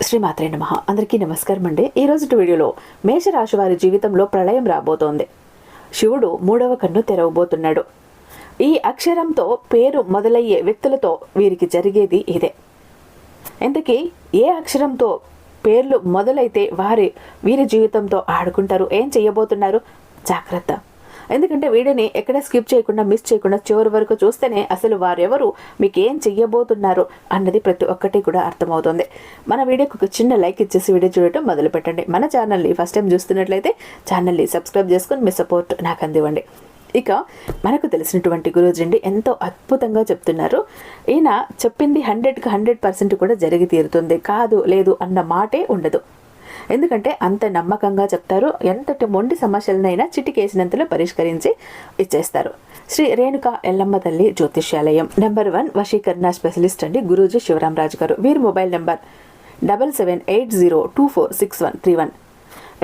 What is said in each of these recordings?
శ్రీమాత్రే నమః. అందరికీ నమస్కారం అండి. ఈ రోజు వీడియోలో మేషరాశి వారి జీవితంలో ప్రళయం రాబోతోంది. శివుడు మూడవ కన్ను తెరవబోతున్నాడు. ఈ అక్షరంతో పేరు మొదలయ్యే వ్యక్తులతో వీరికి జరిగేది ఇదే. ఇంతకీ ఏ అక్షరంతో పేర్లు మొదలైతే వీరి జీవితంతో ఆడుకుంటారు, ఏం చెయ్యబోతున్నారు? జాగ్రత్త. ఎందుకంటే వీడియోని ఎక్కడ స్కిప్ చేయకుండా, మిస్ చేయకుండా చివరి వరకు చూస్తేనే అసలు వారెవరు, మీకు ఏం చెయ్యబోతున్నారు అన్నది ప్రతి ఒక్కటి కూడా అర్థమవుతుంది. మన వీడియోకి ఒక చిన్న లైక్ ఇచ్చేసి వీడియో చూడటం మొదలు పెట్టండి. మన ఛానల్ని ఫస్ట్ టైం చూస్తున్నట్లయితే ఛానల్ని సబ్స్క్రైబ్ చేసుకొని మీ సపోర్ట్ నాకు అందివ్వండి. ఇక మనకు తెలిసినటువంటి గురూజీ ఎంతో అద్భుతంగా చెప్తున్నారు. ఈయన చెప్పింది 100కి 100% కూడా జరిగి తీరుతుంది, కాదు లేదు అన్న మాటే ఉండదు. ఎందుకంటే అంత నమ్మకంగా చెప్తారు. ఎంతటి మొండి సమస్యలనైనా చిటికేసినంతలో పరిష్కరించి ఇచ్చేస్తారు. శ్రీ రేణుక ఎల్లమ్మ తల్లి జ్యోతిష్యాలయం నెంబర్ 1 వశీకరణ స్పెషలిస్ట్ అండి గురూజీ శివరామరాజు గారు. వీరి మొబైల్ నెంబర్ 7780246131.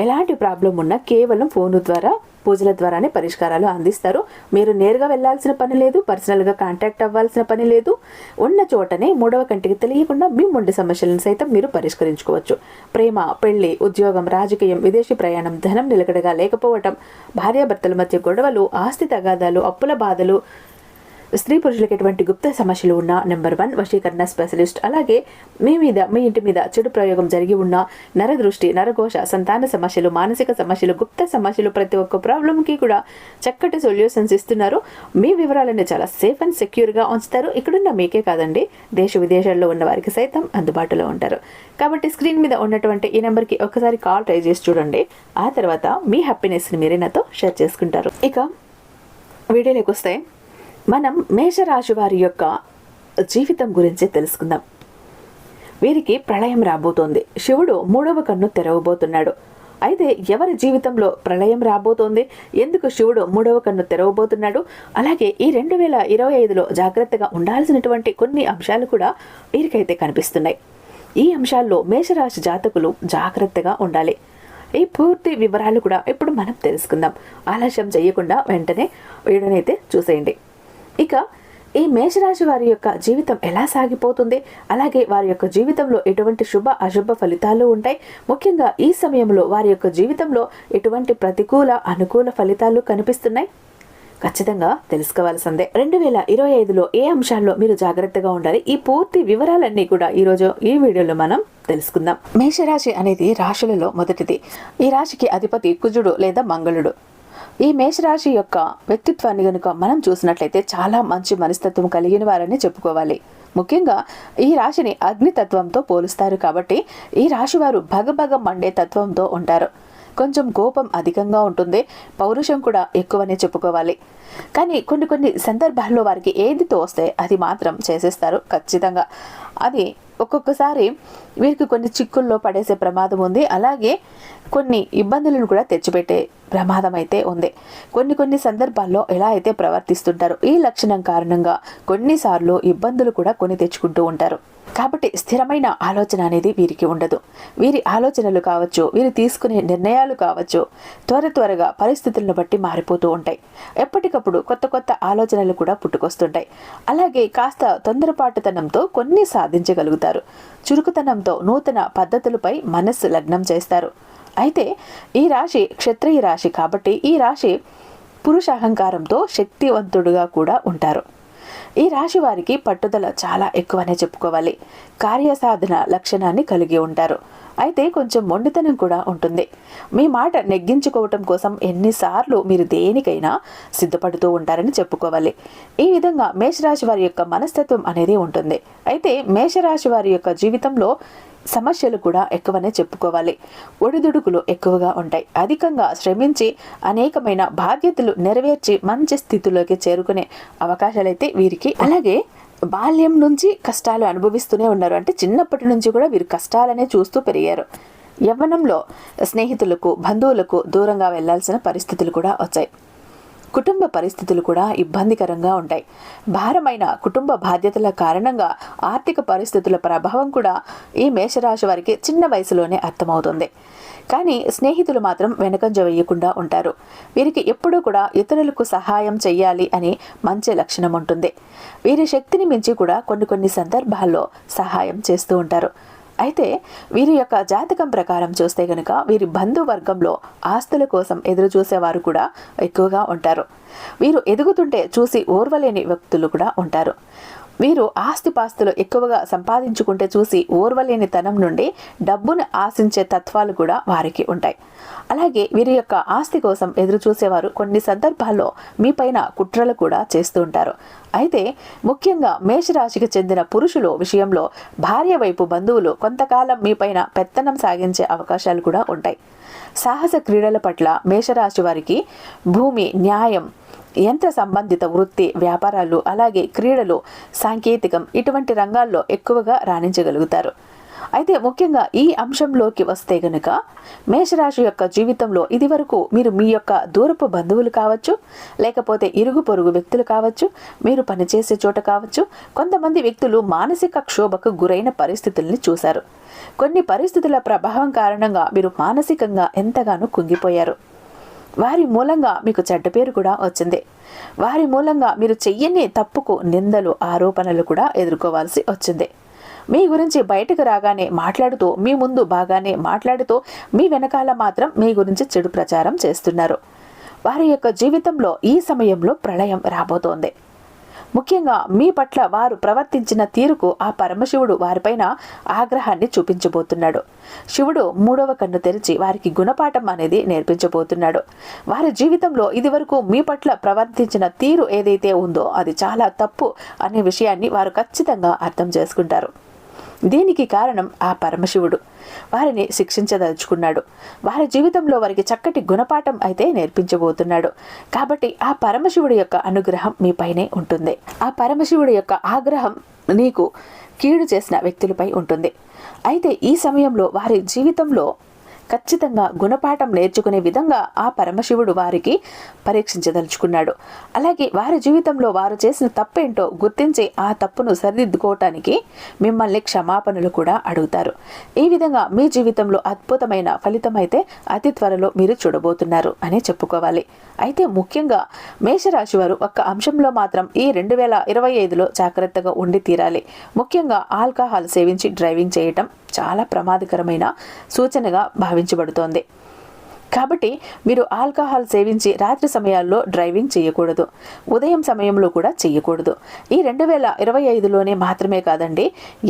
ఎలాంటి ప్రాబ్లం ఉన్నా కేవలం ఫోను ద్వారా, పూజల ద్వారానే పరిష్కారాలు అందిస్తారు. మీరు నేరుగా వెళ్లాల్సిన పని లేదు, పర్సనల్గా కాంటాక్ట్ అవ్వాల్సిన పని లేదు. ఉన్న చోటనే మూడవ కంటికి తెలియకుండా మీ మొండి సమస్యలను సైతం మీరు పరిష్కరించుకోవచ్చు. ప్రేమ, పెళ్లి, ఉద్యోగం, రాజకీయం, విదేశీ ప్రయాణం, ధనం నిలకడగా లేకపోవటం, భార్యాభర్తల మధ్య గొడవలు, ఆస్తి తగాదాలు, అప్పుల బాధలు, స్త్రీ పురుషులకు ఎటువంటి గుప్త సమస్యలు ఉన్న నెంబర్ 1 వశీకరణ స్పెషలిస్ట్. అలాగే మీ ఇంటి మీద చెడు ప్రయోగం జరిగి ఉన్న నరదృష్టి, నరఘోష, సంతాన సమస్యలు, మానసిక సమస్యలు, గుప్త సమస్యలు, ప్రతి ఒక్క ప్రాబ్లంకి కూడా చక్కటి సొల్యూషన్స్ ఇస్తున్నారు. మీ వివరాలను చాలా సేఫ్ అండ్ సెక్యూర్గా ఉంచుతారు. ఇక్కడున్న మీకే కాదండి, దేశ విదేశాల్లో ఉన్న వారికి సైతం అందుబాటులో ఉంటారు. కాబట్టి స్క్రీన్ మీద ఉన్నటువంటి ఈ నెంబర్కి ఒకసారి కాల్ ట్రై చేసి చూడండి. ఆ తర్వాత మీ హ్యాపీనెస్ని మీరే నాతో షేర్ చేసుకుంటారు. ఇక వీడియోలోకి వస్తే మనం మేషరాశి వారి యొక్క జీవితం గురించి తెలుసుకుందాం. వీరికి ప్రళయం రాబోతోంది. శివుడు మూడవ కన్ను తెరవబోతున్నాడు. అయితే ఎవరి జీవితంలో ప్రళయం రాబోతోంది, ఎందుకు శివుడు మూడవ కన్ను తెరవబోతున్నాడు, అలాగే ఈ 2025లో జాగ్రత్తగా ఉండాల్సినటువంటి కొన్ని అంశాలు కూడా వీరికైతే కనిపిస్తున్నాయి. ఈ అంశాల్లో మేషరాశి జాతకులు జాగ్రత్తగా ఉండాలి. ఈ పూర్తి వివరాలు కూడా ఇప్పుడు మనం తెలుసుకుందాం. ఆలస్యం చేయకుండా వెంటనే వీడియోనైతే చూసేయండి. ఇక ఈ మేషరాశి వారి యొక్క జీవితం ఎలా సాగిపోతుంది, అలాగే వారి యొక్క జీవితంలో ఎటువంటి శుభ అశుభ ఫలితాలు ఉంటాయి, ముఖ్యంగా ఈ సమయంలో వారి యొక్క జీవితంలో ఎటువంటి ప్రతికూల అనుకూల ఫలితాలు కనిపిస్తున్నాయి, ఖచ్చితంగా తెలుసుకోవాల్సిందే. 2025లో ఏ అంశాల్లో మీరు జాగ్రత్తగా ఉండాలి, ఈ పూర్తి వివరాలన్నీ కూడా ఈరోజు ఈ వీడియోలో మనం తెలుసుకుందాం. మేషరాశి అనేది రాశులలో మొదటిది. ఈ రాశికి అధిపతి కుజుడు లేదా మంగళుడు. ఈ మేషరాశి యొక్క వ్యక్తిత్వాన్ని కనుక మనం చూసినట్లయితే చాలా మంచి మనస్తత్వం కలిగిన వారని చెప్పుకోవాలి. ముఖ్యంగా ఈ రాశిని అగ్నితత్వంతో పోలుస్తారు కాబట్టి ఈ రాశి వారు భగభగ మండే తత్వంతో ఉంటారు. కొంచెం కోపం అధికంగా ఉంటుంది, పౌరుషం కూడా ఎక్కువనే చెప్పుకోవాలి. కానీ కొన్ని సందర్భాల్లో వారికి ఏది తోస్తే అది మాత్రం చేసేస్తారు ఖచ్చితంగా. అది ఒక్కొక్కసారి వీరికి కొన్ని చిక్కుల్లో పడేసే ప్రమాదం ఉంది, అలాగే కొన్ని ఇబ్బందులను కూడా తెచ్చిపెట్టే ప్రమాదం అయితే ఉంది. కొన్ని సందర్భాల్లో ఎలా అయితే ప్రవర్తిస్తుంటారో ఈ లక్షణం కారణంగా కొన్నిసార్లు ఇబ్బందులు కూడా కొని తెచ్చుకుంటూ ఉంటారు. కాబట్టి స్థిరమైన ఆలోచన అనేది వీరికి ఉండదు. వీరి ఆలోచనలు కావచ్చు, వీరు తీసుకునే నిర్ణయాలు కావచ్చు, త్వరగా పరిస్థితులను బట్టి మారిపోతూ ఉంటాయి. ఎప్పటికప్పుడు కొత్త ఆలోచనలు కూడా పుట్టుకొస్తుంటాయి. అలాగే కాస్త తొందరపాటుతనంతో కొన్ని సాధించగలుగుతారు. చురుకుతనంతో నూతన పద్ధతులపై మనస్సు లగ్నం చేస్తారు. అయితే ఈ రాశి క్షత్రియ రాశి కాబట్టి ఈ రాశి పురుషాహంకారంతో శక్తివంతుడుగా కూడా ఉంటారు. ఈ రాశి వారికి పట్టుదల చాలా ఎక్కువనే చెప్పుకోవాలి. కార్యసాధన లక్షణాన్ని కలిగి ఉంటారు. అయితే కొంచెం మొండితనం కూడా ఉంటుంది. మీ మాట నెగ్గించుకోవటం కోసం ఎన్నిసార్లు మీరు దేనికైనా సిద్ధపడుతూ ఉంటారని చెప్పుకోవాలి. ఈ విధంగా మేషరాశి వారి యొక్క మనస్తత్వం అనేది ఉంటుంది. అయితే మేషరాశి వారి యొక్క జీవితంలో సమస్యలు కూడా ఎక్కువనే చెప్పుకోవాలి. ఒడిదుడుకులు ఎక్కువగా ఉంటాయి. అధికంగా శ్రమించి అనేకమైన బాధ్యతలు నెరవేర్చి మంచి స్థితిలోకి చేరుకునే అవకాశాలైతే వీరికి. అలాగే బాల్యం నుంచి కష్టాలు అనుభవిస్తూనే ఉన్నారు. అంటే చిన్నప్పటి నుంచి కూడా వీరు కష్టాలనే చూస్తూ పెరిగారు. యవ్వనంలో స్నేహితులకు, బంధువులకు దూరంగా వెళ్లాల్సిన పరిస్థితులు కూడా వచ్చాయి. కుటుంబ పరిస్థితులు కూడా ఇబ్బందికరంగా ఉంటాయి. భారమైన కుటుంబ బాధ్యతల కారణంగా ఆర్థిక పరిస్థితుల ప్రభావం కూడా ఈ మేషరాశి వారికి చిన్న వయసులోనే అర్థమవుతుంది. కానీ స్నేహితులు మాత్రం వెనకంజ వేయకుండా ఉంటారు. వీరికి ఎప్పుడూ కూడా ఇతరులకు సహాయం చెయ్యాలి అని మంచి లక్షణం ఉంటుంది. వీరి శక్తిని మించి కూడా కొన్ని సందర్భాల్లో సహాయం చేస్తూ ఉంటారు. అయితే వీరి యొక్క జాతకం ప్రకారం చూస్తే గనుక వీరి బంధువర్గంలో ఆస్తుల కోసం ఎదురు చూసేవారు కూడా ఎక్కువగా ఉంటారు. వీరు ఎదుగుతుంటే చూసి ఓర్వలేని వ్యక్తులు కూడా ఉంటారు. వీరు ఆస్తిపాస్తులు ఎక్కువగా సంపాదించుకుంటే చూసి ఓర్వలేని తనం నుండి డబ్బును ఆశించే తత్వాలు కూడా వారికి ఉంటాయి. అలాగే వీరి యొక్క ఆస్తి కోసం ఎదురు చూసేవారు కొన్ని సందర్భాల్లో మీపైన కుట్రలు కూడా చేస్తూ ఉంటారు. అయితే ముఖ్యంగా మేషరాశికి చెందిన పురుషుల విషయంలో భార్య వైపు బంధువులు కొంతకాలం మీపైన పెత్తనం సాగించే అవకాశాలు కూడా ఉంటాయి. సాహస క్రీడల పట్ల మేషరాశి వారికి భూమి, న్యాయం, యంత్ర సంబంధిత వృత్తి, వ్యాపారాలు, అలాగే క్రీడలు, సాంకేతికం ఇటువంటి రంగాల్లో ఎక్కువగా రాణించగలుగుతారు. అయితే ముఖ్యంగా ఈ అంశంలోకి వస్తే గనుక మేషరాశి యొక్క జీవితంలో ఇదివరకు మీరు మీ యొక్క దూరపు బంధువులు కావచ్చు, లేకపోతే ఇరుగు పొరుగు వ్యక్తులు కావచ్చు, మీరు పనిచేసే చోట కావచ్చు, కొంతమంది వ్యక్తులు మానసిక క్షోభకు గురైన పరిస్థితుల్ని చూశారు. కొన్ని పరిస్థితుల ప్రభావం కారణంగా మీరు మానసికంగా ఎంతగానో కుంగిపోయారు. వారి మూలంగా మీకు చెడ్డ పేరు కూడా వచ్చింది. వారి మూలంగా మీరు చెయ్యని తప్పుకు నిందలు, ఆరోపణలు కూడా ఎదుర్కోవాల్సి వచ్చింది. మీ గురించి బయటకు రాగానే మాట్లాడుతూ, మీ ముందు బాగానే మాట్లాడుతూ, మీ వెనకాల మాత్రం మీ గురించి చెడు ప్రచారం చేస్తున్నారు. వారి యొక్క జీవితంలో ఈ సమయంలో ప్రళయం రాబోతోంది. ముఖ్యంగా మీ పట్ల వారు ప్రవర్తించిన తీరుకు ఆ పరమశివుడు వారిపైన ఆగ్రహాన్ని చూపించబోతున్నాడు. శివుడు మూడవ కన్ను తెరిచి వారికి గుణపాఠం అనేది నేర్పించబోతున్నాడు. వారి జీవితంలో ఇదివరకు మీ పట్ల ప్రవర్తించిన తీరు ఏదైతే ఉందో అది చాలా తప్పు అనే విషయాన్ని వారు ఖచ్చితంగా అర్థం చేసుకుంటారు. దీనికి కారణం ఆ పరమశివుడు వారిని శిక్షించదలుచుకున్నాడు. వారి జీవితంలో వారికి చక్కటి గుణపాఠం అయితే నేర్పించబోతున్నాడు. కాబట్టి ఆ పరమశివుడి యొక్క అనుగ్రహం మీపైనే ఉంటుంది. ఆ పరమశివుడి యొక్క ఆగ్రహం నీకు కీడు చేసిన వ్యక్తులపై ఉంటుంది. అయితే ఈ సమయంలో వారి జీవితంలో ఖచ్చితంగా గుణపాఠం నేర్చుకునే విధంగా ఆ పరమశివుడు వారికి పరీక్షించదలుచుకున్నాడు. అలాగే వారి జీవితంలో వారు చేసిన తప్పేంటో గుర్తించి ఆ తప్పును సరిదిద్దుకోవటానికి మిమ్మల్ని క్షమాపణలు కూడా అడుగుతారు. ఈ విధంగా మీ జీవితంలో అద్భుతమైన ఫలితం అయితే అతి త్వరలో మీరు చూడబోతున్నారు అని చెప్పుకోవాలి. అయితే ముఖ్యంగా మేషరాశి వారు ఒక్క అంశంలో మాత్రం ఈ 2025లో జాగ్రత్తగా ఉండి తీరాలి. ముఖ్యంగా ఆల్కహాల్ సేవించి డ్రైవింగ్ చేయటం చాలా ప్రమాదకరమైన సూచనగా భావించబడుతోంది. కాబట్టి మీరు ఆల్కహాల్ సేవించి రాత్రి సమయాల్లో డ్రైవింగ్ చేయకూడదు. ఉదయం సమయంలో కూడా చేయకూడదు. ఈ 2025లోనే మాత్రమే కాదండి,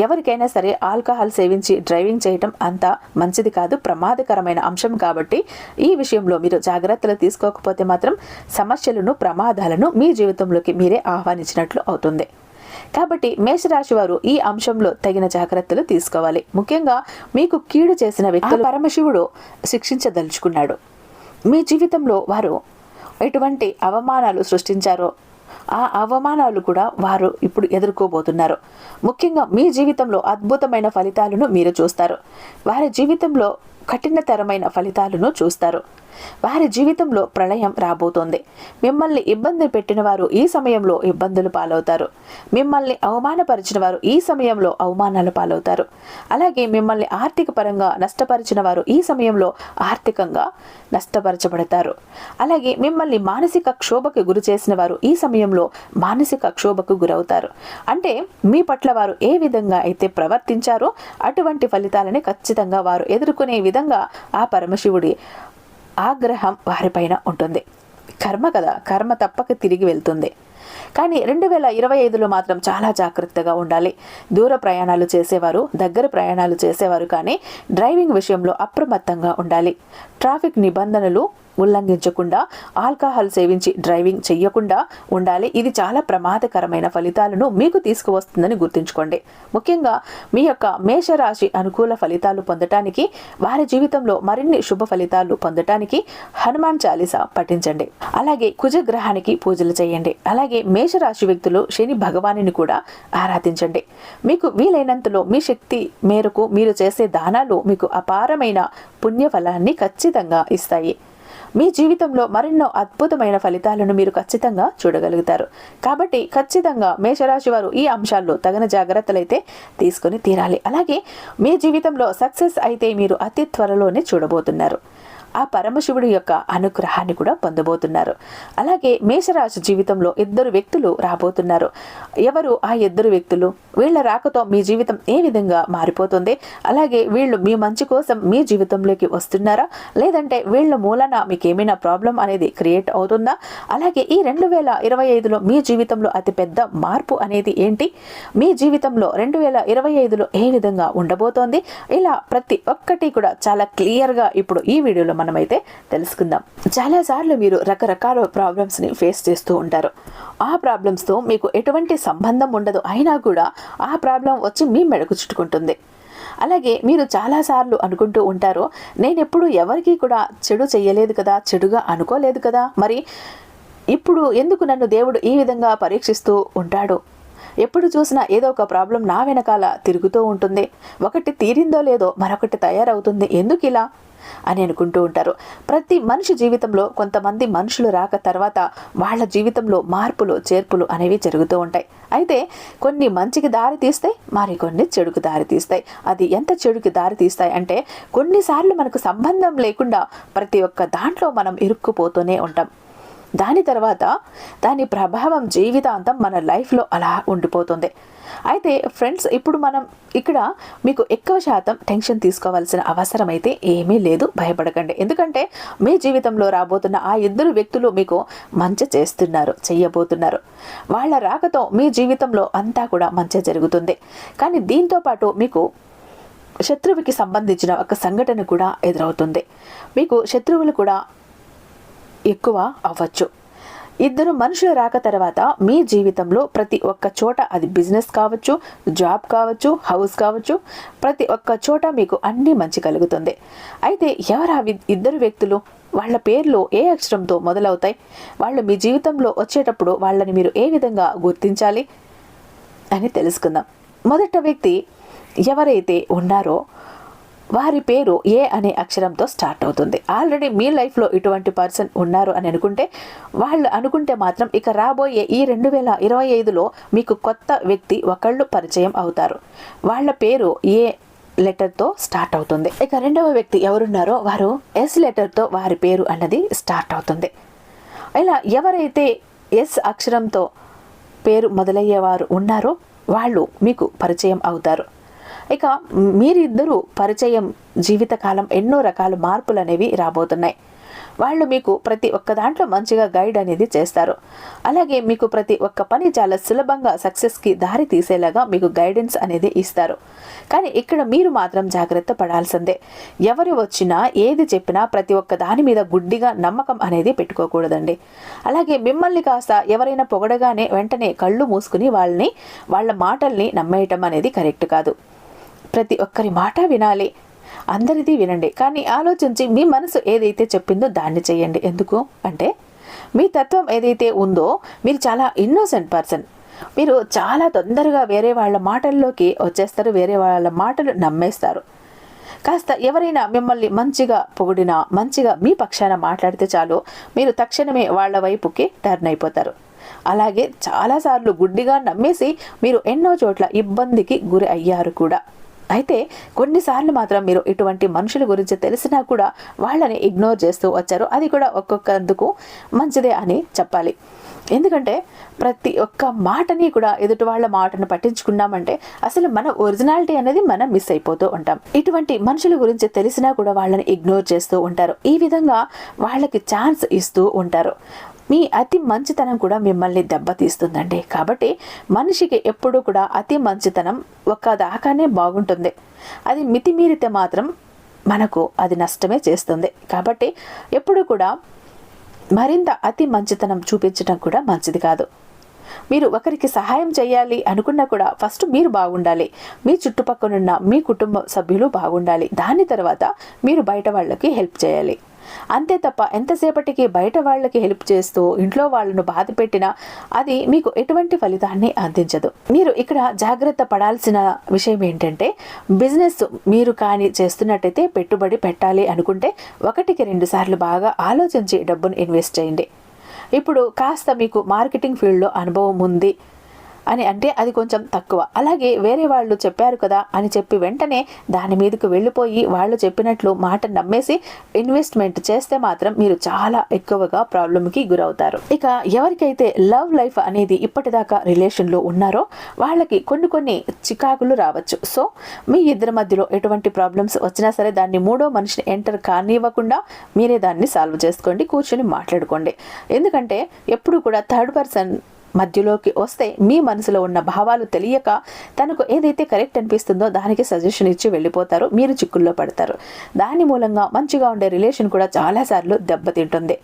ఎవరికైనా సరే ఆల్కహాల్ సేవించి డ్రైవింగ్ చేయటం అంత మంచిది కాదు, ప్రమాదకరమైన అంశం. కాబట్టి ఈ విషయంలో మీరు జాగ్రత్తలు తీసుకోకపోతే మాత్రం సమస్యలను, ప్రమాదాలను మీ జీవితంలోకి మీరే ఆహ్వానించినట్లు అవుతుంది. కాబట్టి మేషరాశి వారు ఈ అంశంలో తగిన జాగ్రత్తలు తీసుకోవాలి. ముఖ్యంగా మీకు కీడు చేసిన వ్యక్తులు పరమశివుడు శిక్షించదలుచుకున్నాడు. మీ జీవితంలో వారు ఎటువంటి అవమానాలు సృష్టించారో ఆ అవమానాలు కూడా వారు ఇప్పుడు ఎదుర్కోబోతున్నారు. ముఖ్యంగా మీ జీవితంలో అద్భుతమైన ఫలితాలను మీరు చూస్తారు. వారి జీవితంలో కఠినతరమైన ఫలితాలను చూస్తారు. వారి జీవితంలో ప్రళయం రాబోతోంది. మిమ్మల్ని ఇబ్బంది పెట్టిన వారు ఈ సమయంలో ఇబ్బందులు పాలవుతారు. మిమ్మల్ని అవమానపరిచిన వారు ఈ సమయంలో అవమానాలు పాలవుతారు. అలాగే మిమ్మల్ని ఆర్థిక పరంగా నష్టపరిచిన వారు ఈ సమయంలో ఆర్థికంగా నష్టపరచబడతారు. అలాగే మిమ్మల్ని మానసిక క్షోభకు గురి చేసిన వారు ఈ సమయంలో మానసిక క్షోభకు గురవుతారు. అంటే మీ పట్ల వారు ఏ విధంగా అయితే ప్రవర్తించారో అటువంటి ఫలితాలని ఖచ్చితంగా వారు ఎదుర్కొనే విధంగా ఆ పరమశివుడి ఆగ్రహం వారిపైన ఉంటుంది. కర్మ కదా, కర్మ తప్పక తిరిగి వెళ్తుంది. కానీ 2025లో మాత్రం చాలా జాగ్రత్తగా ఉండాలి. దూర ప్రయాణాలు చేసేవారు, దగ్గర ప్రయాణాలు చేసేవారు కానీ డ్రైవింగ్ విషయంలో అప్రమత్తంగా ఉండాలి. ట్రాఫిక్ నిబంధనలు ఉల్లంఘించకుండా, ఆల్కహాల్ సేవించి డ్రైవింగ్ చెయ్యకుండా ఉండాలి. ఇది చాలా ప్రమాదకరమైన ఫలితాలను మీకు తీసుకువస్తుందని గుర్తుంచుకోండి. ముఖ్యంగా మీ యొక్క మేషరాశి అనుకూల ఫలితాలు పొందటానికి, వారి జీవితంలో మరిన్ని శుభ ఫలితాలు పొందటానికి హనుమాన్ చాలీసా పఠించండి. అలాగే కుజగ్రహానికి పూజలు చేయండి. అలాగే మేషరాశి వ్యక్తులు శని భగవానుని కూడా ఆరాధించండి. మీకు వీలైనంతలో మీ శక్తి మేరకు మీరు చేసే దానాలు మీకు అపారమైన పుణ్యఫలాన్ని ఖచ్చితంగా ఇస్తాయి. మీ జీవితంలో మరెన్నో అద్భుతమైన ఫలితాలను మీరు ఖచ్చితంగా చూడగలుగుతారు. కాబట్టి ఖచ్చితంగా మేషరాశి వారు ఈ అంశాల్లో తగిన జాగ్రత్తలైతే తీసుకొని తీరాలి. అలాగే మీ జీవితంలో సక్సెస్ అయితే మీరు అతి త్వరలోనే చూడబోతున్నారు. ఆ పరమశివుడి యొక్క అనుగ్రహాన్ని కూడా పొందబోతున్నారు. అలాగే మేషరాశి జీవితంలో ఇద్దరు వ్యక్తులు రాబోతున్నారు. ఎవరు ఆ ఇద్దరు వ్యక్తులు? వీళ్ళ రాకతో మీ జీవితం ఏ విధంగా మారిపోతుంది? అలాగే వీళ్ళు మీ మంచి కోసం మీ జీవితంలోకి వస్తున్నారా, లేదంటే వీళ్ళ మూలన మీకు ఏమైనా ప్రాబ్లం అనేది క్రియేట్ అవుతుందా? అలాగే ఈ 2025లో మీ జీవితంలో అతిపెద్ద మార్పు అనేది ఏంటి? మీ జీవితంలో 2025లో ఏ విధంగా ఉండబోతోంది? ఇలా ప్రతి ఒక్కటి కూడా చాలా క్లియర్గా ఇప్పుడు ఈ వీడియోలో మనమైతే తెలుసుకుందాం. చాలాసార్లు మీరు రకరకాల ప్రాబ్లమ్స్ని ఫేస్ చేస్తూ ఉంటారు. ఆ ప్రాబ్లమ్స్తో మీకు ఎటువంటి సంబంధం ఉండదు, అయినా కూడా ఆ ప్రాబ్లం వచ్చి మీ మెడకు చుట్టుకుంటుంది. అలాగే మీరు చాలాసార్లు అనుకుంటూ ఉంటారు, నేను ఎప్పుడు ఎవరికి కూడా చెడు చెయ్యలేదు కదా, చెడుగా అనుకోలేదు కదా, మరి ఇప్పుడు ఎందుకు నన్ను దేవుడు ఈ విధంగా పరీక్షిస్తూ ఉంటాడు? ఎప్పుడు చూసినా ఏదో ఒక ప్రాబ్లం నా వెనకాల తిరుగుతూ ఉంటుంది, ఒకటి తీరిందో లేదో మరొకటి తయారవుతుంది, ఎందుకు ఇలా అని అనుకుంటూ ఉంటారు. ప్రతి మనిషి జీవితంలో కొంతమంది మనుషులు రాక తర్వాత వాళ్ళ జీవితంలో మార్పులు చేర్పులు అనేవి జరుగుతూ ఉంటాయి. అయితే కొన్ని మంచికి దారి తీస్తాయి, మరికొన్ని చెడుకు దారి తీస్తాయి. అది ఎంత చెడుకి దారి తీస్తాయి అంటే కొన్నిసార్లు మనకు సంబంధం లేకుండా ప్రతి ఒక్క దాంట్లో మనం ఇరుక్కుపోతూనే ఉంటాం. దాని తర్వాత దాని ప్రభావం జీవితాంతం మన లైఫ్లో అలా ఉండిపోతుంది. అయితే ఫ్రెండ్స్, ఇప్పుడు మనం ఇక్కడ మీకు ఎక్కువ శాతం టెన్షన్ తీసుకోవాల్సిన అవసరం అయితే ఏమీ లేదు, భయపడకండి. ఎందుకంటే మీ జీవితంలో రాబోతున్న ఆ ఇద్దరు వ్యక్తులు మీకు మంచి చేస్తున్నారు, చెయ్యబోతున్నారు. వాళ్ళ రాకతో మీ జీవితంలో అంతా కూడా మంచి జరుగుతుంది. కానీ దీంతో పాటు మీకు శత్రువుకి సంబంధించిన ఒక సంఘటన కూడా ఎదురవుతుంది. మీకు శత్రువులు కూడా ఎక్కువ అవ్వచ్చు. ఇద్దరు మనుషులు రాక తర్వాత మీ జీవితంలో ప్రతి ఒక్క చోట, అది బిజినెస్ కావచ్చు, జాబ్ కావచ్చు, హౌస్ కావచ్చు, ప్రతి ఒక్క చోట మీకు అన్ని మంచి కలుగుతుంది. అయితే ఎవరు ఆ ఇద్దరు వ్యక్తులు? వాళ్ళ పేర్లు ఏ అక్షరంతో మొదలవుతాయి? వాళ్ళు మీ జీవితంలో వచ్చేటప్పుడు వాళ్ళని మీరు ఏ విధంగా గుర్తించాలి అని తెలుసుకుందాం. మొదట వ్యక్తి ఎవరైతే ఉన్నారో వారి పేరు ఏ అనే అక్షరంతో స్టార్ట్ అవుతుంది. ఆల్రెడీ మీ లైఫ్లో ఇటువంటి పర్సన్ ఉన్నారు అని అనుకుంటే మాత్రం ఇక రాబోయే ఈ 2025లో మీకు కొత్త వ్యక్తి ఒకళ్ళు పరిచయం అవుతారు. వాళ్ళ పేరు ఏ లెటర్తో స్టార్ట్ అవుతుంది. ఇక రెండవ వ్యక్తి ఎవరున్నారో వారు ఎస్ లెటర్తో వారి పేరు అన్నది స్టార్ట్ అవుతుంది. ఇలా ఎవరైతే ఎస్ అక్షరంతో పేరు మొదలయ్యేవారు ఉన్నారో వాళ్ళు మీకు పరిచయం అవుతారు. ఇక మీరిద్దరూ పరిచయం జీవితకాలం ఎన్నో రకాల మార్పులు అనేవి రాబోతున్నాయి. వాళ్ళు మీకు ప్రతి ఒక్క దాంట్లో మంచిగా గైడ్ అనేది చేస్తారు. అలాగే మీకు ప్రతి ఒక్క పని చాలా సులభంగా సక్సెస్కి దారి తీసేలాగా మీకు గైడెన్స్ అనేది ఇస్తారు. కానీ ఇక్కడ మీరు మాత్రం జాగ్రత్త పడాల్సిందే. ఎవరు వచ్చినా ఏది చెప్పినా ప్రతి ఒక్క దాని మీద గుడ్డిగా నమ్మకం అనేది పెట్టుకోకూడదండి. అలాగే మిమ్మల్ని కాస్త ఎవరైనా పొగడగానే వెంటనే కళ్ళు మూసుకుని వాళ్ళ మాటల్ని నమ్మేయటం అనేది కరెక్ట్ కాదు. ప్రతి ఒక్కరి మాట వినాలి, అందరిది వినండి, కానీ ఆలోచించి మీ మనసు ఏదైతే చెప్పిందో దాన్ని చేయండి. ఎందుకు అంటే మీ తత్వం ఏదైతే ఉందో, మీరు చాలా ఇన్నోసెంట్ పర్సన్. మీరు చాలా తొందరగా వేరే వాళ్ళ మాటల్లోకి వచ్చేస్తారు, వేరే వాళ్ళ మాటలు నమ్మేస్తారు. కాస్త ఎవరైనా మిమ్మల్ని మంచిగా పొగిడినా, మంచిగా మీ పక్షాన మాట్లాడితే చాలు, మీరు తక్షణమే వాళ్ళ వైపుకి టర్న్ అయిపోతారు. అలాగే చాలాసార్లు గుడ్డిగా నమ్మేసి మీరు ఎన్నో చోట్ల ఇబ్బందికి గురి అయ్యారు కూడా. అయితే కొన్నిసార్లు మాత్రం మీరు ఇటువంటి మనుషుల గురించి తెలిసినా కూడా వాళ్ళని ఇగ్నోర్ చేస్తూ వచ్చారు. అది కూడా ఒక్కొక్కందుకు మంచిదే అని చెప్పాలి. ఎందుకంటే ప్రతి ఒక్క మాటని కూడా ఎదుటి వాళ్ళ మాటను పట్టించుకున్నామంటే అసలు మన ఒరిజినాలిటీ అనేది మనం మిస్ అయిపోతూ ఉంటాం. ఇటువంటి మనుషుల గురించి తెలిసినా కూడా వాళ్ళని ఇగ్నోర్ చేస్తూ ఉంటారు. ఈ విధంగా వాళ్ళకి ఛాన్స్ ఇస్తూ ఉంటారు. మీ అతి మంచితనం కూడా మిమ్మల్ని దెబ్బతీస్తుందండి. కాబట్టి మనిషికి ఎప్పుడూ కూడా అతి మంచితనం ఒక దాకానే బాగుంటుంది. అది మితిమీరితే మాత్రం మనకు అది నష్టమే చేస్తుంది. కాబట్టి ఎప్పుడు కూడా మరింత అతి మంచితనం చూపించడం కూడా మంచిది కాదు. మీరు ఒకరికి సహాయం చేయాలి అనుకున్నా కూడా ఫస్ట్ మీరు బాగుండాలి, మీ చుట్టుపక్కనున్న మీ కుటుంబ సభ్యులు బాగుండాలి. దాని తర్వాత మీరు బయట వాళ్ళకి హెల్ప్ చేయాలి. అంతే తప్ప ఎంతసేపటికి బయట వాళ్ళకి హెల్ప్ చేస్తూ ఇంట్లో వాళ్ళను బాధ పెట్టినా అది మీకు ఎటువంటి ఫలితాన్ని అందించదు. మీరు ఇక్కడ జాగ్రత్త పడాల్సిన విషయం ఏంటంటే, బిజినెస్ మీరు కానీ చేస్తున్నట్టయితే పెట్టుబడి పెట్టాలి అనుకుంటే 1-2 సార్లు బాగా ఆలోచించి డబ్బును ఇన్వెస్ట్ చేయండి. ఇప్పుడు కాస్త మీకు మార్కెటింగ్ ఫీల్డ్లో అనుభవం ఉంది అని అంటే అది కొంచెం తక్కువ. అలాగే వేరే వాళ్ళు చెప్పారు కదా అని చెప్పి వెంటనే దాని మీదకు వెళ్ళిపోయి వాళ్ళు చెప్పినట్లు మాట నమ్మేసి ఇన్వెస్ట్మెంట్ చేస్తే మాత్రం మీరు చాలా ఎక్కువగా ప్రాబ్లంకి గురవుతారు. ఇక ఎవరికైతే లవ్ లైఫ్ అనేది ఇప్పటిదాకా రిలేషన్లో ఉన్నారో వాళ్ళకి కొన్ని చికాకులు రావచ్చు. సో మీ ఇద్దరి మధ్యలో ఎటువంటి ప్రాబ్లమ్స్ వచ్చినా సరే దాన్ని మూడో మనిషిని ఎంటర్ కానివ్వకుండా మీరే దాన్ని సాల్వ్ చేసుకోండి, కూర్చొని మాట్లాడుకోండి. ఎందుకంటే ఎప్పుడు కూడా థర్డ్ పర్సన్ మధ్యలోకి వస్తే మీ మనసులో ఉన్న భావాలు తెలియక తనకు ఏదైతే కరెక్ట్ అనిపిస్తుందో దానికి సజెషన్ ఇచ్చి వెళ్ళిపోతారు, మీరు చిక్కుల్లో పడతారు. దాని మూలంగా మంచిగా ఉండే రిలేషన్ కూడా చాలాసార్లు దెబ్బతింటుంది,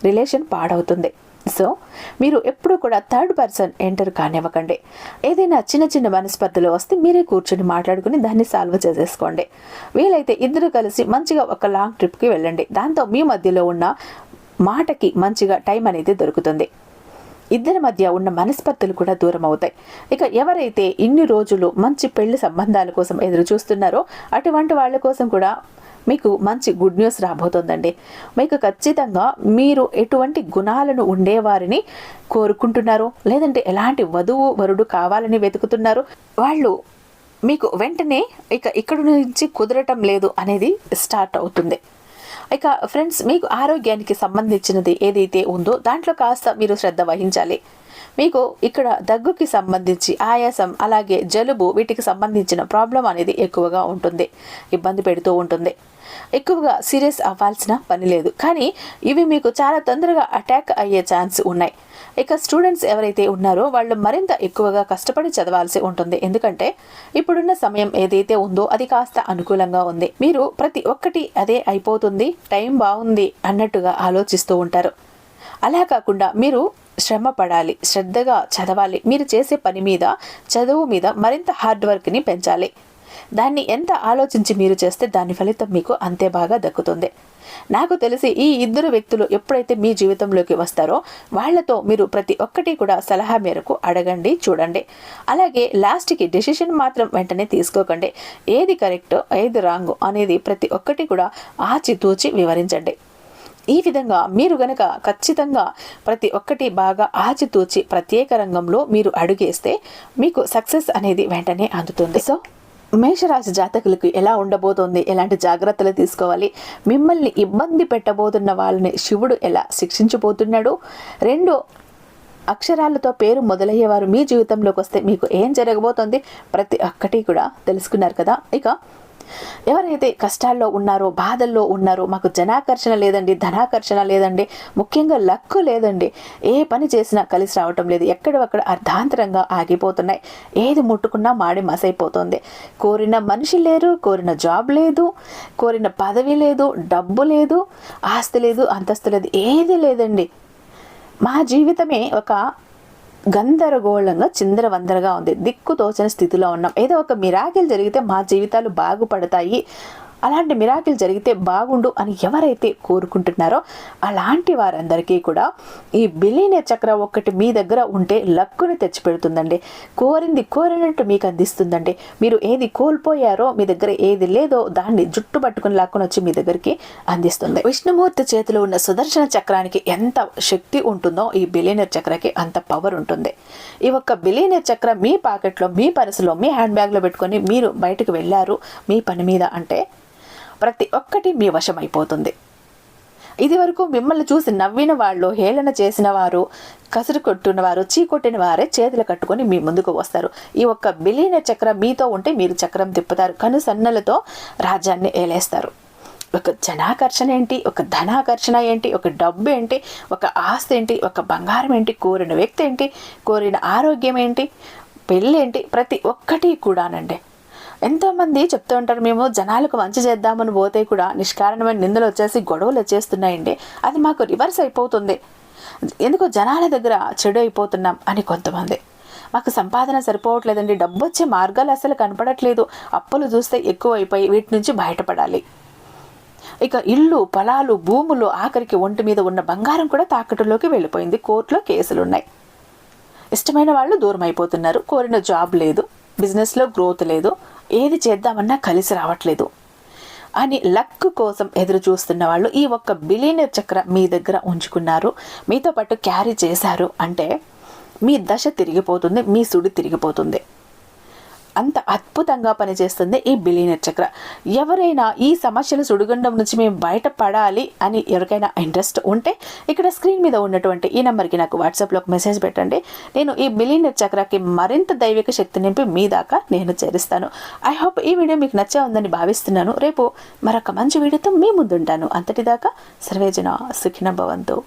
రిలేషన్ పాడవుతుంది. సో మీరు ఎప్పుడు కూడా థర్డ్ పర్సన్ ఎంటర్ కానివ్వకండి. ఏదైనా చిన్న మనస్పర్ధలు వస్తే మీరే కూర్చొని మాట్లాడుకుని దాన్ని సాల్వ్ చేసేసుకోండి. వీలైతే ఇద్దరు కలిసి మంచిగా ఒక లాంగ్ ట్రిప్కి వెళ్ళండి. దాంతో మీ మధ్యలో ఉన్న మాటకి మంచిగా టైం అనేది దొరుకుతుంది. ఇద్దరి మధ్య ఉన్న మనస్పర్ధలు కూడా దూరం అవుతాయి. ఇక ఎవరైతే ఇన్ని రోజులు మంచి పెళ్లి సంబంధాల కోసం ఎదురు చూస్తున్నారో అటువంటి వాళ్ళ కోసం కూడా మీకు మంచి గుడ్ న్యూస్ రాబోతోందండి. మీకు ఖచ్చితంగా మీరు ఎటువంటి గుణాలను ఉండేవారిని కోరుకుంటున్నారో లేదంటే ఎలాంటి వధువు వరుడు కావాలని వెతుకుతున్నారు వాళ్ళు మీకు వెంటనే ఇక్కడ నుంచి కుదరటం లేదు అనేది స్టార్ట్ అవుతుంది. ఇక ఫ్రెండ్స్, మీకు ఆరోగ్యానికి సంబంధించినది ఏదైతే ఉందో దాంట్లో కాస్త మీరు శ్రద్ధ వహించాలి. మీకు ఇక్కడ దగ్గుకి సంబంధించి ఆయాసం అలాగే జలుబు వీటికి సంబంధించిన ప్రాబ్లం అనేది ఎక్కువగా ఉంటుంది, ఇబ్బంది పెడుతూ ఉంటుంది. ఎక్కువగా సీరియస్ అవ్వాల్సిన పని లేదు, కానీ ఇవి మీకు చాలా తొందరగా అటాక్ అయ్యే ఛాన్స్ ఉన్నాయి. ఇక స్టూడెంట్స్ ఎవరైతే ఉన్నారో వాళ్ళు మరింత ఎక్కువగా కష్టపడి చదవాల్సి ఉంటుంది. ఎందుకంటే ఇప్పుడున్న సమయం ఏదైతే ఉందో అది కాస్త అనుకూలంగా ఉంది. మీరు ప్రతి ఒక్కటి అదే అయిపోతుంది, టైం బాగుంది అన్నట్టుగా ఆలోచిస్తూ ఉంటారు. అలా కాకుండా మీరు శ్రమ పడాలి, శ్రద్ధగా చదవాలి. మీరు చేసే పని మీద, చదువు మీద మరింత హార్డ్ వర్క్ని పెంచాలి. దాన్ని ఎంత ఆలోచించి మీరు చేస్తే దాని ఫలితం మీకు అంతే బాగా దక్కుతుంది. నాకు తెలిసి ఈ ఇద్దరు వ్యక్తులు ఎప్పుడైతే మీ జీవితంలోకి వస్తారో వాళ్లతో మీరు ప్రతి ఒక్కటి కూడా సలహా మేరకు అడగండి, చూడండి. అలాగే లాస్ట్కి డెసిషన్ మాత్రం వెంటనే తీసుకోకండి. ఏది కరెక్ట్ ఏది రాంగ్ అనేది ప్రతి ఒక్కటి కూడా ఆచితూచి వివరించండి. ఈ విధంగా మీరు గనక ఖచ్చితంగా ప్రతి ఒక్కటి బాగా ఆచితూచి ప్రత్యేక రంగంలో మీరు అడుగేస్తే మీకు సక్సెస్ అనేది వెంటనే అందుతుంది. సో మేషరాశి జాతకులకు ఎలా ఉండబోతోంది, ఎలాంటి జాగ్రత్తలు తీసుకోవాలి, మిమ్మల్ని ఇబ్బంది పెట్టబోతున్న వాళ్ళని శివుడు ఎలా శిక్షించబోతున్నాడు, 2 అక్షరాలతో పేరు మొదలయ్యేవారు మీ జీవితంలోకి వస్తే మీకు ఏం జరగబోతోంది, ప్రతి ఒక్కటి కూడా తెలుసుకున్నారు కదా. ఇక ఎవరైతే కష్టాల్లో ఉన్నారో, బాధల్లో ఉన్నారో, మాకు జనాకర్షణ లేదండి, ధనాకర్షణ లేదండి, ముఖ్యంగా లక్కు లేదండి, ఏ పని చేసినా కలిసి రావటం లేదు, ఎక్కడొక్కడ అర్ధాంతరంగా ఆగిపోతున్నాయి, ఏది ముట్టుకున్నా మాడి మసైపోతుంది, కోరిన మనిషి లేరు, కోరిన జాబ్ లేదు, కోరిన పదవి లేదు, డబ్బు లేదు, ఆస్తి లేదు, అంతస్తు లేదు, ఏది లేదండి, మా జీవితమే ఒక గందరగోళంగా చిందరవందరగా ఉంది, దిక్కు తోచని స్థితిలో ఉన్నాం, ఏదో ఒక మిరాకిల్ జరిగితే మా జీవితాలు బాగుపడతాయి, అలాంటి మిరాకిల్ జరిగితే బాగుండు అని ఎవరైతే కోరుకుంటున్నారో అలాంటి వారందరికీ కూడా ఈ బిలియనర్ చక్ర ఒక్కటి మీ దగ్గర ఉంటే లక్కుని తెచ్చిపెడుతుందండి. కోరింది కోరినట్టు మీకు అందిస్తుందండి. మీరు ఏది కోల్పోయారో, మీ దగ్గర ఏది లేదో దాన్ని జుట్టు పట్టుకుని లాక్కుని వచ్చి మీ దగ్గరికి అందిస్తుంది. విష్ణుమూర్తి చేతిలో ఉన్న సుదర్శన చక్రానికి ఎంత శక్తి ఉంటుందో ఈ బిలియనర్ చక్రకి అంత పవర్ ఉంటుంది. ఈ ఒక్క బిలియనర్ చక్ర మీ పాకెట్లో, మీ పర్సులో, మీ హ్యాండ్ బ్యాగ్లో పెట్టుకొని మీరు బయటకు వెళ్ళారు మీ పని మీద అంటే ప్రతి ఒక్కటి మీ వశం అయిపోతుంది. ఇది వరకు మిమ్మల్ని చూసి నవ్విన వాళ్ళు, హేళన చేసిన వారు, కసురు కొట్టున్నవారు, చీకొట్టిన వారే చేతులు కట్టుకొని మీ ముందుకు వస్తారు. ఈ ఒక్క బిలియనర్ చక్రం మీతో ఉంటే మీరు చక్రం తిప్పుతారు, కనుసన్నలతో రాజ్యాన్ని ఏలేస్తారు. ఒక జనాకర్షణ ఏంటి, ఒక ధనాకర్షణ ఏంటి, ఒక డబ్బు ఏంటి, ఒక ఆస్తి ఏంటి, ఒక బంగారం ఏంటి, కోరిన వ్యక్తి ఏంటి, కోరిన ఆరోగ్యం ఏంటి, పెళ్ళి ఏంటి, ప్రతి ఒక్కటి కూడానండి. ఎంతోమంది చెప్తూ ఉంటారు, మేము జనాలకు మంచి చేద్దామని పోతే కూడా నిష్కారణమైన నిందలు వచ్చేసి గొడవలు వచ్చేస్తున్నాయండి, అది మాకు రివర్స్ అయిపోతుంది, ఎందుకో జనాల దగ్గర చెడు అయిపోతున్నాం అని కొంతమంది. మాకు సంపాదన సరిపోవట్లేదండి, డబ్బు వచ్చే మార్గాలు అసలు కనపడట్లేదు, అప్పులు చూస్తే ఎక్కువ అయిపోయి వీటి నుంచి బయటపడాలి. ఇక ఇల్లు, పొలాలు, భూములు, ఆఖరికి ఒంటి మీద ఉన్న బంగారం కూడా తాకట్టులోకి వెళ్ళిపోయింది, కోర్టులో కేసులున్నాయి. ఇష్టమైన వాళ్ళు దూరం అయిపోతున్నారు, కోరిన జాబ్ లేదు, బిజినెస్లో గ్రోత్ లేదు, ఏది చేద్దామన్నా కలిసి రావట్లేదు అని లక్ కోసం ఎదురు చూస్తున్న వాళ్ళు ఈ ఒక్క బిలియనర్ చక్ర మీ దగ్గర ఉంచుకున్నారు, మీతో పాటు క్యారీ చేశారు అంటే మీ దశ తిరిగిపోతుంది, మీ సుడి తిరిగిపోతుంది. అంత అద్భుతంగా పనిచేస్తుంది ఈ బిలియనర్ చక్ర. ఎవరైనా ఈ సమస్యల సుడిగుండం నుంచి మేము బయటపడాలి అని ఎవరికైనా ఇంట్రెస్ట్ ఉంటే ఇక్కడ స్క్రీన్ మీద ఉన్నటువంటి ఈ నెంబర్కి నాకు వాట్సాప్లో ఒక మెసేజ్ పెట్టండి. నేను ఈ బిలియనర్ చక్రకి మరింత దైవిక శక్తి నింపి మీ దాకా నేను చేరుస్తాను. ఐ హోప్ ఈ వీడియో మీకు నచ్చే ఉందని భావిస్తున్నాను. రేపు మరొక మంచి వీడియోతో మీ ముందుంటాను. అంతటిదాకా సర్వేజన సుఖినో భవంతు.